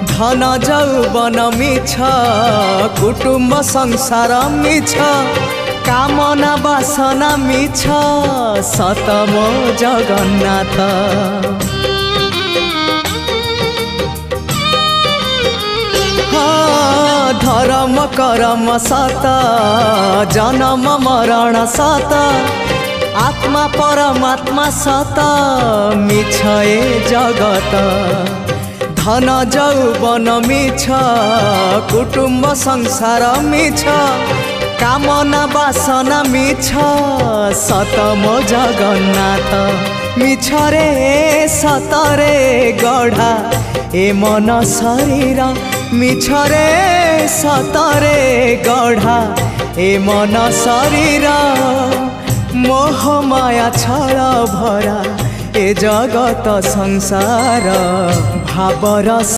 धन जौवन मिछ कुटुम्ब संसार मिछ कामना बासना मिछ सत मो जगन्नाथ। धर्म कर्म सत जन्म मरण सत आत्मा परमात्मा सत मिछ ए जगत। धन जौवन मिछ कुटुम्ब संसार मिछ कामना बासना मिछ सत मो जगन्नाथ। मिछ रे सत रे गढ़ा ए मन शरीर मिछ रे सत रे गढ़ा ए मन शरीर मोह माया छल भरा ए जगत संसार भावर